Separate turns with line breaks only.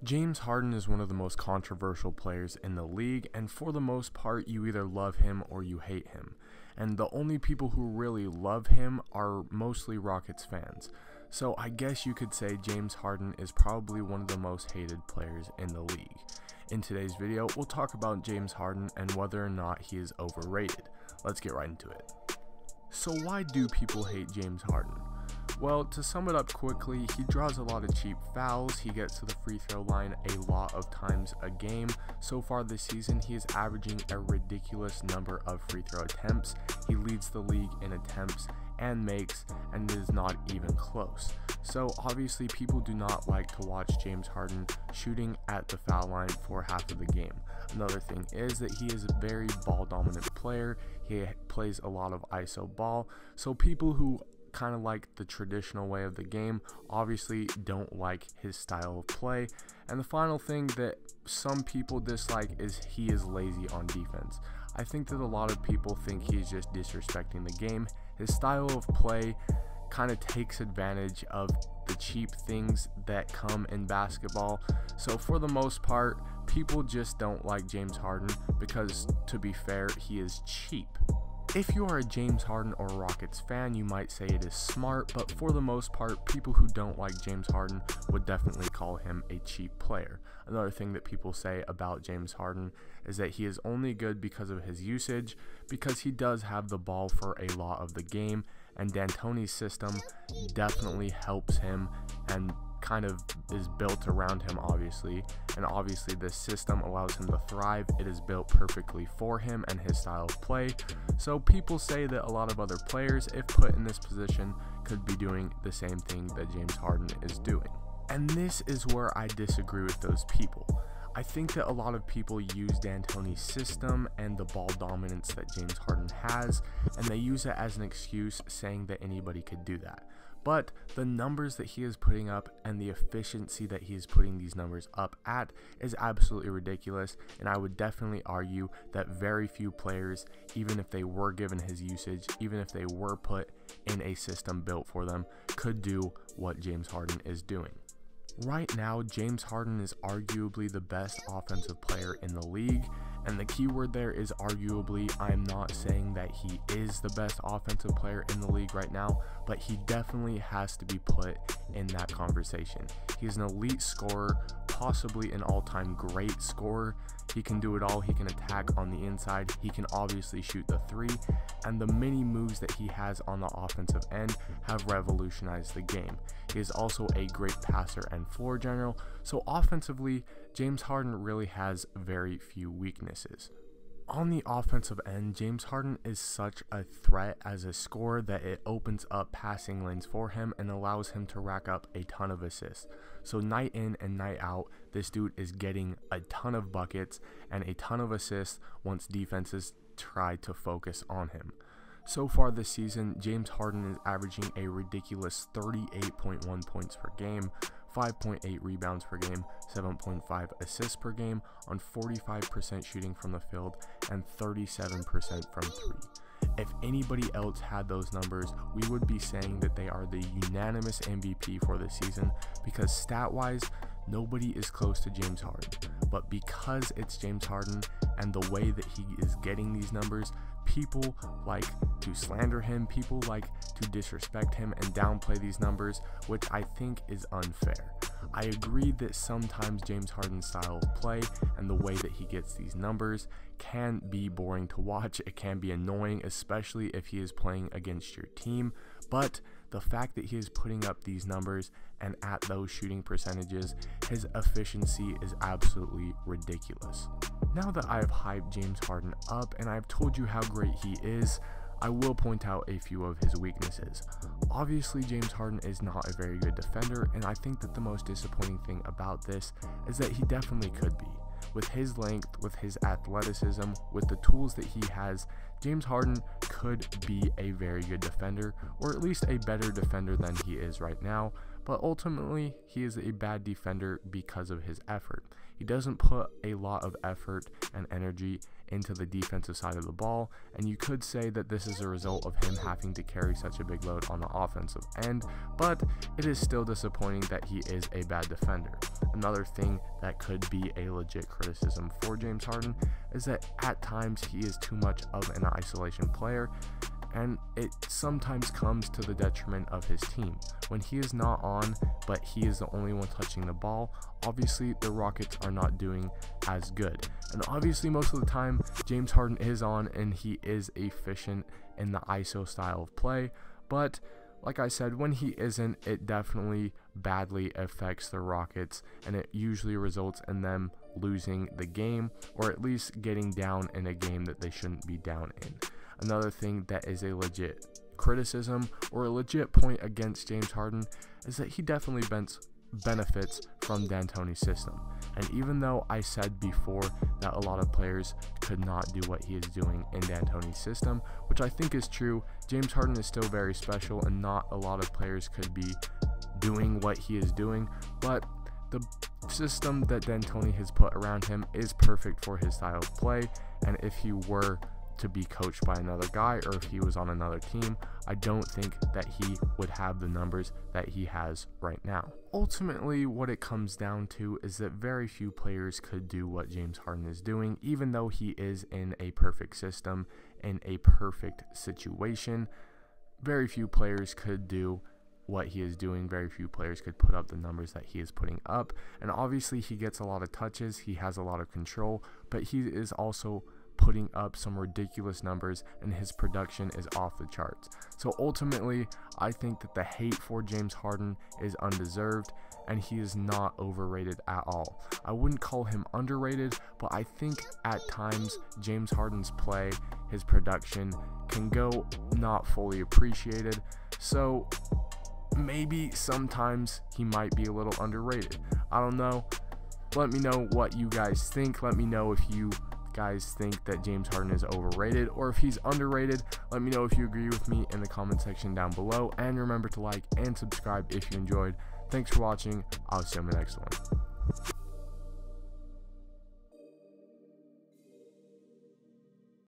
James Harden is one of the most controversial players in the league, and for the most part, you either love him or you hate him. And the only people who really love him are mostly Rockets fans. So I guess you could say James Harden is probably one of the most hated players in the league. In today's video, we'll talk about James Harden and whether or not he is overrated. Let's get right into it. So why do people hate James Harden? Well, to sum it up quickly, he draws a lot of cheap fouls, he gets to the free throw line a lot of times a game. So far this season, he is averaging a ridiculous number of free throw attempts. He leads the league in attempts and makes, and is not even close. So obviously people do not like to watch James Harden shooting at the foul line for half of the game. Another thing is that he is a very ball dominant player. He plays a lot of ISO ball, so people who kind of like the traditional way of the game obviously don't like his style of play. And the final thing that some people dislike is he is lazy on defense. I think that a lot of people think he's just disrespecting the game. His style of play kind of takes advantage of the cheap things that come in basketball. So for the most part, people just don't like James Harden because, to be fair, he is cheap. If you are a James Harden or Rockets fan, you might say it is smart, but for the most part, people who don't like James Harden would definitely call him a cheap player. Another thing that people say about James Harden is that he is only good because of his usage, because he does have the ball for a lot of the game, and DAntoni's system definitely helps him and kind of is built around him, obviously, and obviously this system allows him to thrive. It is built perfectly for him and his style of play. So people say that a lot of other players, if put in this position, could be doing the same thing that James Harden is doing. And this is where I disagree with those people. I think that a lot of people use DAntoni's system and the ball dominance that James Harden has, and they use it as an excuse, saying that anybody could do that. But the numbers that he is putting up and the efficiency that he is putting these numbers up at is absolutely ridiculous, and I would definitely argue that very few players, even if they were given his usage, even if they were put in a system built for them, could do what James Harden is doing. Right now, James Harden is arguably the best offensive player in the league, and the key word there is arguably. I'm not saying that he is the best offensive player in the league right now, but he definitely has to be put in that conversation. He's an elite scorer, possibly an all-time great scorer. He can do it all. He can attack on the inside. He can obviously shoot the three, and the many moves that he has on the offensive end have revolutionized the game. He is also a great passer and floor general, so offensively, James Harden really has very few weaknesses. On the offensive end, James Harden is such a threat as a scorer that it opens up passing lanes for him and allows him to rack up a ton of assists. So night in and night out, this dude is getting a ton of buckets and a ton of assists once defenses try to focus on him. So far this season, James Harden is averaging a ridiculous 38.1 points per game, 5.8 rebounds per game, 7.5 assists per game on 45% shooting from the field and 37% from three. If anybody else had those numbers, we would be saying that they are the unanimous MVP for the season, because stat-wise, nobody is close to James Harden. But because it's James Harden and the way that he is getting these numbers, people like to slander him, people like to disrespect him and downplay these numbers, which I think is unfair. I agree that sometimes James Harden's style of play and the way that he gets these numbers can be boring to watch. It can be annoying, especially if he is playing against your team, but the fact that he is putting up these numbers and at those shooting percentages, his efficiency is absolutely ridiculous. Now that I have hyped James Harden up and I've told you how great he is, I will point out a few of his weaknesses. Obviously, James Harden is not a very good defender, and I think that the most disappointing thing about this is that he definitely could be. With his length, with his athleticism, with the tools that he has, James Harden could be a very good defender, or at least a better defender than he is right now. but ultimately he is a bad defender because of his effort. He doesn't put a lot of effort and energy into the defensive side of the ball, and you could say that this is a result of him having to carry such a big load on the offensive end, but it is still disappointing that he is a bad defender. Another thing that could be a legit criticism for James Harden is that at times he is too much of an isolation player, and it sometimes comes to the detriment of his team. When he is not on, but he is the only one touching the ball, obviously the Rockets are not doing as good. And obviously most of the time James Harden is on and he is efficient in the ISO style of play, but like I said, when he isn't, it definitely badly affects the Rockets, and it usually results in them losing the game, or at least getting down in a game that they shouldn't be down in. Another thing that is a legit criticism or a legit point against James Harden is that he definitely benefits from D'Antoni System. And even though I said before that a lot of players could not do what he is doing in D'Antoni System, which I think is true, James Harden is still very special and not a lot of players could be doing what he is doing, but the system that D'Antoni has put around him is perfect for his style of play, and if he were to be coached by another guy, or if he was on another team, I don't think that he would have the numbers that he has right now. Ultimately, what it comes down to is that very few players could do what James Harden is doing, even though he is in a perfect system, in a perfect situation. Very few players could do what he is doing. Very few players could put up the numbers that he is putting up, and obviously he gets a lot of touches, he has a lot of control, but he is also putting up some ridiculous numbers, and his production is off the charts. So ultimately, I think that the hate for James Harden is undeserved, and he is not overrated at all. I wouldn't call him underrated, but I think at times James Harden's play, his production, can go not fully appreciated. So maybe sometimes he might be a little underrated. I don't know. Let me know what you guys think. Let me know if you guys think that James Harden is overrated or if he's underrated. Let me know if you agree with me in the comment section down below, and remember to like and subscribe if you enjoyed. Thanks for watching. I'll see you on the next one.